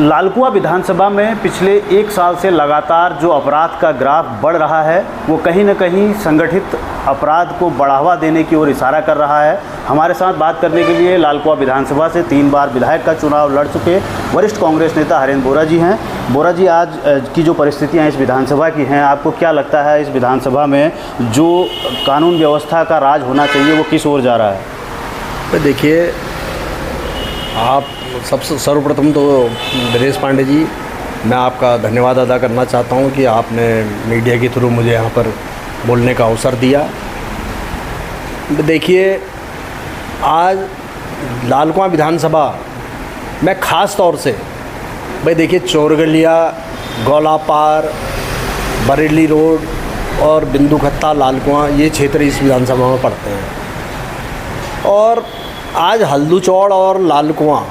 लालकुआं विधानसभा में पिछले एक साल से लगातार जो अपराध का ग्राफ बढ़ रहा है वो कहीं न कहीं संगठित अपराध को बढ़ावा देने की ओर इशारा कर रहा है। हमारे साथ बात करने के लिए लालकुआं विधानसभा से 3 बार विधायक का चुनाव लड़ चुके वरिष्ठ कांग्रेस नेता हरेंद्र बोरा जी हैं। बोरा जी, आज की जो परिस्थितियां इस विधानसभा की हैं, आपको क्या लगता है इस विधानसभा में जो कानून व्यवस्था का राज होना चाहिए वो किस ओर जा रहा है? देखिए, आप सबसे सर्वप्रथम तो नरेश पांडे जी, मैं आपका धन्यवाद अदा करना चाहता हूं कि आपने मीडिया के थ्रू मुझे यहां पर बोलने का अवसर दिया। देखिए, आज लालकुआं विधानसभा में ख़ास तौर से देखिए चोरगलिया, गौलापार, बरेली रोड और बिंदुखत्ता, लालकुआं, ये क्षेत्र इस विधानसभा में पड़ते हैं। और आज हल्दूचौड़ और लालकुआं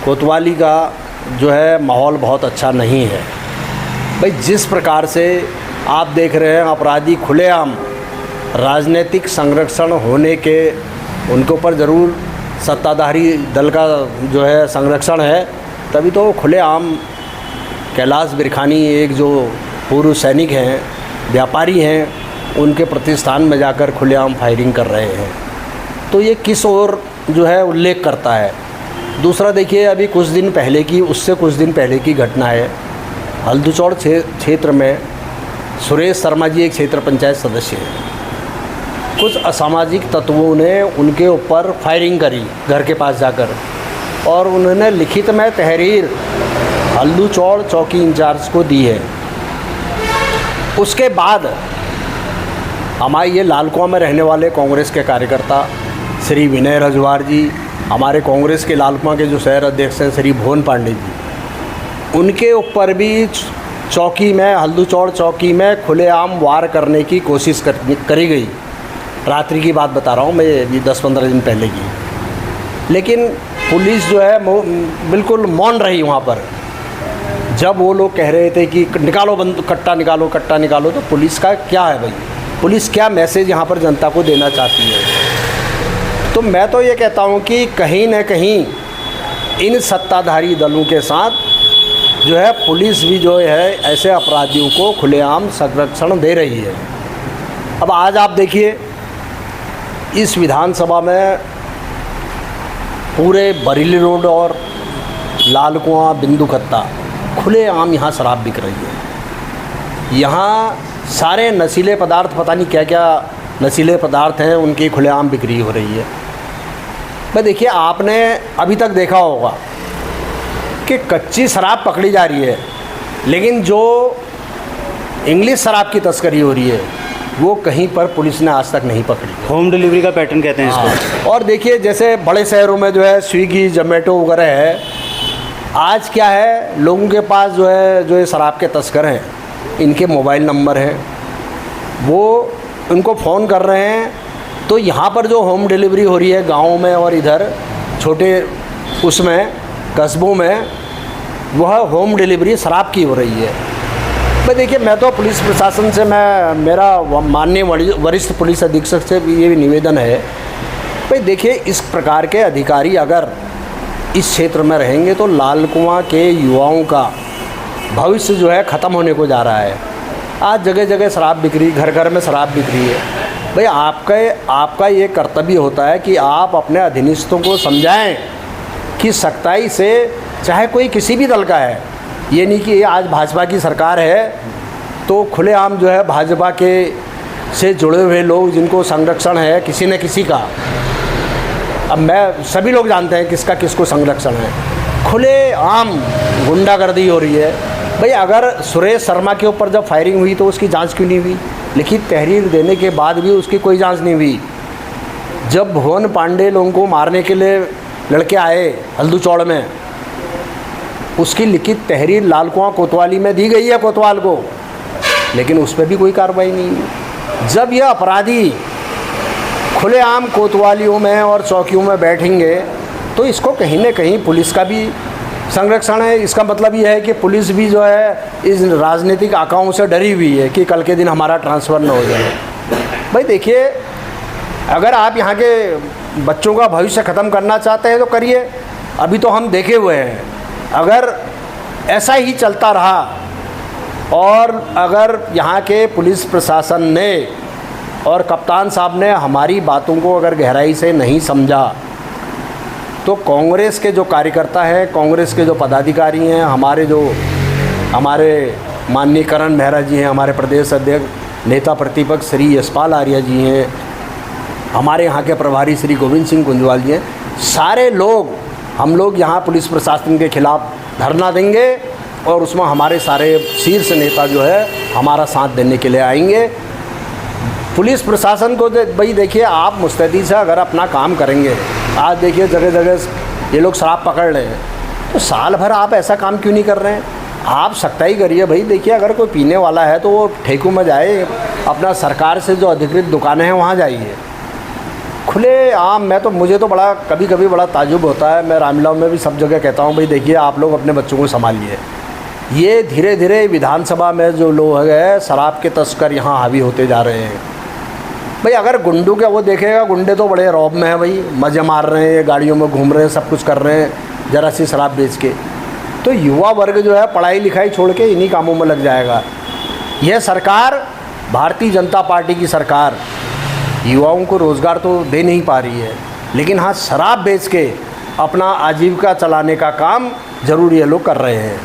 कोतवाली का जो है माहौल बहुत अच्छा नहीं है। जिस प्रकार से आप देख रहे हैं अपराधी खुलेआम राजनीतिक संरक्षण होने के उनके ऊपर ज़रूर सत्ताधारी दल का जो है संरक्षण है, तभी तो खुलेआम कैलाश बिरखानी एक जो पूर्व सैनिक हैं, व्यापारी हैं, उनके प्रतिष्ठान में जाकर खुलेआम फायरिंग कर रहे हैं। तो ये किस ओर जो है उल्लेख करता है। दूसरा देखिए, अभी कुछ दिन पहले की, उससे कुछ दिन पहले की घटना है। हल्दूचौड़ क्षेत्र में सुरेश शर्मा जी एक क्षेत्र पंचायत सदस्य हैं। कुछ असामाजिक तत्वों ने उनके ऊपर फायरिंग करी घर के पास जाकर, और उन्होंने लिखित में तहरीर हल्दूचौड़ चौकी इंचार्ज को दी है। उसके बाद हमारे ये लालकुआं में रहने वाले कांग्रेस के कार्यकर्ता श्री विनय रजवार जी, हमारे कांग्रेस के लालकुआं के जो शहर अध्यक्ष हैं श्री भुवन पांडे जी, उनके ऊपर भी चौकी में, हल्दूचौड़ चौकी में खुलेआम वार करने की कोशिश करी गई। रात्रि की बात बता रहा हूँ मैं, ये 10-15 दिन पहले की। लेकिन पुलिस जो है बिल्कुल मौन रही वहाँ पर। जब वो लोग कह रहे थे कि निकालो कट्टा निकालो, कट्टा निकालो, तो पुलिस का क्या है भाई? पुलिस क्या मैसेज यहाँ पर जनता को देना चाहती है? तो मैं तो ये कहता हूँ कि कहीं न कहीं इन सत्ताधारी दलों के साथ जो है पुलिस भी जो है ऐसे अपराधियों को खुलेआम संरक्षण दे रही है। अब आज आप देखिए, इस विधानसभा में पूरे बरेली रोड और लालकुआं, बिंदुखत्ता खुलेआम यहाँ शराब बिक रही है। यहाँ सारे नशीले पदार्थ, पता नहीं क्या क्या नशीले पदार्थ हैं, उनकी खुलेआम बिक्री हो रही है। देखिए, आपने अभी तक देखा होगा कि कच्ची शराब पकड़ी जा रही है, लेकिन जो इंग्लिश शराब की तस्करी हो रही है वो कहीं पर पुलिस ने आज तक नहीं पकड़ी। होम डिलीवरी का पैटर्न कहते हैं इसको। और देखिए, जैसे बड़े शहरों में जो है स्विगी, जोमेटो वगैरह है, आज क्या है, लोगों के पास जो ये शराब के तस्कर हैं, इनके मोबाइल नंबर हैं, वो उनको फ़ोन कर रहे हैं। तो यहाँ पर जो होम डिलीवरी हो रही है गाँव में और इधर छोटे उसमें कस्बों में, वह होम डिलीवरी शराब की हो रही है। देखिए, मैं तो पुलिस प्रशासन से, मेरा माननीय वरिष्ठ पुलिस अधीक्षक से भी ये भी निवेदन है, देखिए, इस प्रकार के अधिकारी अगर इस क्षेत्र में रहेंगे तो लालकुआं के युवाओं का भविष्य जो है ख़त्म होने को जा रहा है। आज जगह जगह शराब बिक रही, घर घर में शराब बिक रही है। भाई, आपका ये कर्तव्य होता है कि आप अपने अधीनस्थों को समझाएं कि सख्ताई से, चाहे कोई किसी भी दल का है, ये नहीं कि आज भाजपा की सरकार है तो खुलेआम जो है भाजपा के से जुड़े हुए लोग जिनको संरक्षण है किसी न किसी का, अब मैं सभी लोग जानते हैं किसका किसको संरक्षण है, खुलेआम गुंडागर्दी हो रही है। भाई, अगर सुरेश शर्मा के ऊपर जब फायरिंग हुई तो उसकी जांच क्यों नहीं हुई? लिखित तहरीर देने के बाद भी उसकी कोई जांच नहीं हुई। जब भुवन पांडे लोगों को मारने के लिए लड़के आए हल्दूचौड़ में, उसकी लिखित तहरीर लालकुआं कोतवाली में दी गई है कोतवाल को, लेकिन उस पर भी कोई कार्रवाई नहीं हुई। जब यह अपराधी खुलेआम कोतवालियों में और चौकियों में बैठेंगे तो इसको कहीं न कहीं पुलिस का भी संरक्षण है। इसका मतलब ये है कि पुलिस भी जो है इस राजनीतिक आकाओं से डरी हुई है कि कल के दिन हमारा ट्रांसफ़र न हो जाए। भाई देखिए, अगर आप यहाँ के बच्चों का भविष्य ख़त्म करना चाहते हैं तो करिए। अभी तो हम देखे हुए हैं अगर ऐसा ही चलता रहा और अगर यहाँ के पुलिस प्रशासन ने और कप्तान साहब ने हमारी बातों को अगर गहराई से नहीं समझा, तो कांग्रेस के जो कार्यकर्ता हैं, कांग्रेस के जो पदाधिकारी हैं, हमारे माननीय करण मेहरा जी हैं, हमारे प्रदेश अध्यक्ष नेता प्रतिपक्ष श्री यशपाल आर्य जी हैं, हमारे यहाँ के प्रभारी श्री गोविंद सिंह कुंजवाल जी हैं, सारे लोग हम लोग यहाँ पुलिस प्रशासन के खिलाफ धरना देंगे और उसमें हमारे सारे शीर्ष नेता जो है हमारा साथ देने के लिए आएंगे। पुलिस प्रशासन को भाई देखिए, आप मुस्तैदी से अगर अपना काम करेंगे, आज देखिए जगह जगह ये लोग शराब पकड़ रहे हैं, तो साल भर आप ऐसा काम क्यों नहीं कर रहे हैं? आप सख्ताई करिए भाई। देखिए अगर कोई पीने वाला है तो वो ठेकों में जाए, अपना सरकार से जो अधिकृत दुकानें हैं वहाँ जाइए, खुले आम। मुझे तो बड़ा कभी कभी बड़ा ताज्जुब होता है। मैं रामलीलाओं में भी सब जगह कहता हूँ भाई देखिए, आप लोग अपने बच्चों को संभालिए। ये धीरे धीरे विधानसभा में जो लोग हैं शराब के तस्कर यहाँ हावी होते जा रहे हैं। भाई अगर गुंडों का वो देखेगा, गुंडे तो बड़े रौब में हैं भाई, मज़े मार रहे हैं, गाड़ियों में घूम रहे हैं, सब कुछ कर रहे हैं ज़रा सी शराब बेच के। तो युवा वर्ग जो है पढ़ाई लिखाई छोड़ के इन्हीं कामों में लग जाएगा। यह सरकार, भारतीय जनता पार्टी की सरकार, युवाओं को रोज़गार तो दे नहीं पा रही है, लेकिन हाँ शराब बेच के अपना आजीविका चलाने का काम ज़रूर ये लोग कर रहे हैं।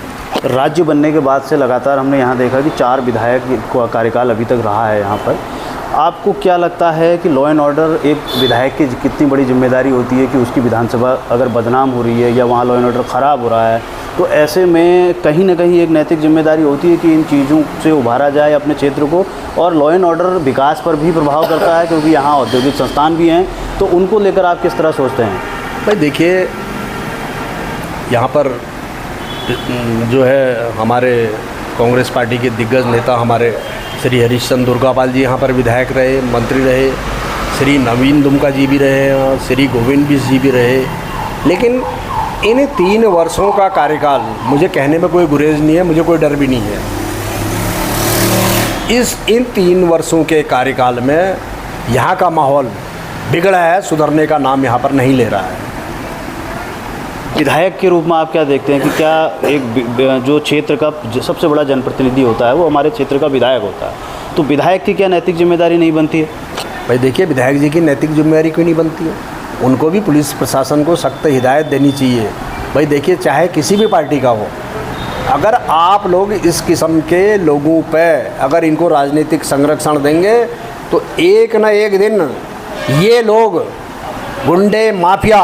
राज्य बनने के बाद से लगातार हमने यहाँ देखा कि 4 विधायक का कार्यकाल अभी तक रहा है यहाँ पर। आपको क्या लगता है कि लॉ एंड ऑर्डर एक विधायक की कितनी बड़ी जिम्मेदारी होती है कि उसकी विधानसभा अगर बदनाम हो रही है या वहाँ लॉ एंड ऑर्डर ख़राब हो रहा है, तो ऐसे में कहीं ना कहीं एक नैतिक जिम्मेदारी होती है कि इन चीज़ों से उभारा जाए अपने क्षेत्र को। और लॉ एंड ऑर्डर विकास पर भी प्रभाव करता है क्योंकि यहाँ औद्योगिक संस्थान भी हैं, तो उनको लेकर आप किस तरह सोचते हैं? भाई देखिए, यहाँ पर जो है हमारे कांग्रेस पार्टी के दिग्गज नेता हमारे श्री हरीशचंद्र दुर्गापाल जी यहाँ पर विधायक रहे, मंत्री रहे, श्री नवीन दुमका जी भी रहे और श्री गोविंद बिस जी भी रहे। लेकिन इन 3 वर्षों का कार्यकाल, मुझे कहने में कोई गुरेज नहीं है, मुझे कोई डर भी नहीं है। इन 3 वर्षों के कार्यकाल में यहाँ का माहौल बिगड़ा है, सुधरने का नाम यहाँ पर नहीं ले रहा है। विधायक के रूप में आप क्या देखते हैं कि क्या एक जो क्षेत्र का सबसे बड़ा जनप्रतिनिधि होता है वो हमारे क्षेत्र का विधायक होता है, तो विधायक की क्या नैतिक जिम्मेदारी नहीं बनती है? भाई देखिए, विधायक जी की नैतिक जिम्मेदारी क्यों नहीं बनती है? उनको भी पुलिस प्रशासन को सख्त हिदायत देनी चाहिए। भाई देखिए, चाहे किसी भी पार्टी का हो, अगर आप लोग इस किस्म के लोगों पे अगर इनको राजनीतिक संरक्षण देंगे तो एक न एक दिन ये लोग गुंडे माफिया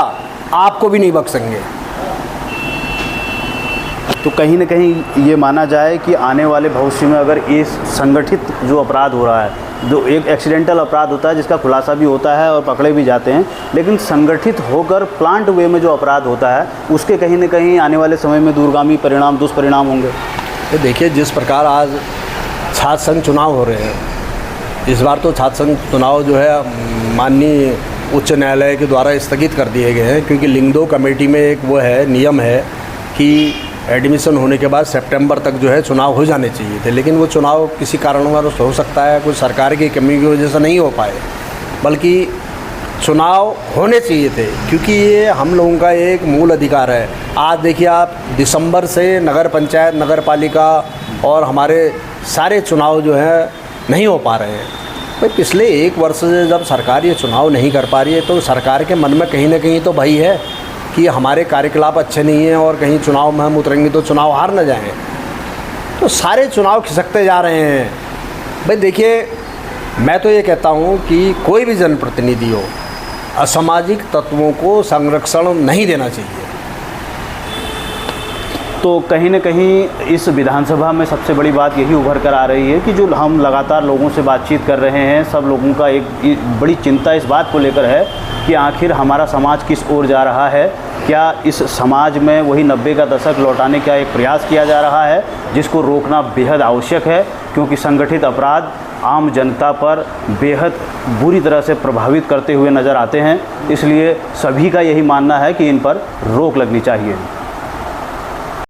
आपको भी नहीं बख्शेंगे। तो कहीं ना कहीं ये माना जाए कि आने वाले भविष्य में अगर ये संगठित जो अपराध हो रहा है, जो एक एक्सीडेंटल अपराध होता है जिसका खुलासा भी होता है और पकड़े भी जाते हैं, लेकिन संगठित होकर प्लांट वे में जो अपराध होता है उसके कहीं ना कहीं आने वाले समय में दूरगामी परिणाम, दुष्परिणाम होंगे। तो देखिए, जिस प्रकार आज छात्र संघ चुनाव हो रहे हैं, इस बार तो छात्र संघ चुनाव जो है माननीय उच्च न्यायालय के द्वारा स्थगित कर दिए गए हैं, क्योंकि लिंग 2 कमेटी में एक वो है, नियम है कि एडमिशन होने के बाद सितंबर तक जो है चुनाव हो जाने चाहिए थे। लेकिन वो चुनाव किसी कारणवश हो सकता है, कुछ सरकार की कमी की वजह से नहीं हो पाए, बल्कि चुनाव होने चाहिए थे, क्योंकि ये हम लोगों का एक मूल अधिकार है। आज देखिए आप, दिसंबर से नगर पंचायत, नगर पालिका और हमारे सारे चुनाव जो है नहीं हो पा रहे हैं। भाई पिछले 1 वर्ष से जब सरकार ये चुनाव नहीं कर पा रही है, तो सरकार के मन में कहीं ना कहीं तो भय है कि हमारे कार्यकलाप अच्छे नहीं हैं और कहीं चुनाव में हम उतरेंगे तो चुनाव हार न जाएं। तो सारे चुनाव खिसकते जा रहे हैं। भाई देखिए, मैं तो ये कहता हूँ कि कोई भी जनप्रतिनिधि हो, असामाजिक तत्वों को संरक्षण नहीं देना चाहिए। तो कहीं ना कहीं इस विधानसभा में सबसे बड़ी बात यही उभर कर आ रही है कि जो हम लगातार लोगों से बातचीत कर रहे हैं, सब लोगों का एक बड़ी चिंता इस बात को लेकर है कि आखिर हमारा समाज किस ओर जा रहा है। क्या इस समाज में वही 90 का दशक लौटाने का एक प्रयास किया जा रहा है, जिसको रोकना बेहद आवश्यक है, क्योंकि संगठित अपराध आम जनता पर बेहद बुरी तरह से प्रभावित करते हुए नज़र आते हैं। इसलिए सभी का यही मानना है कि इन पर रोक लगनी चाहिए।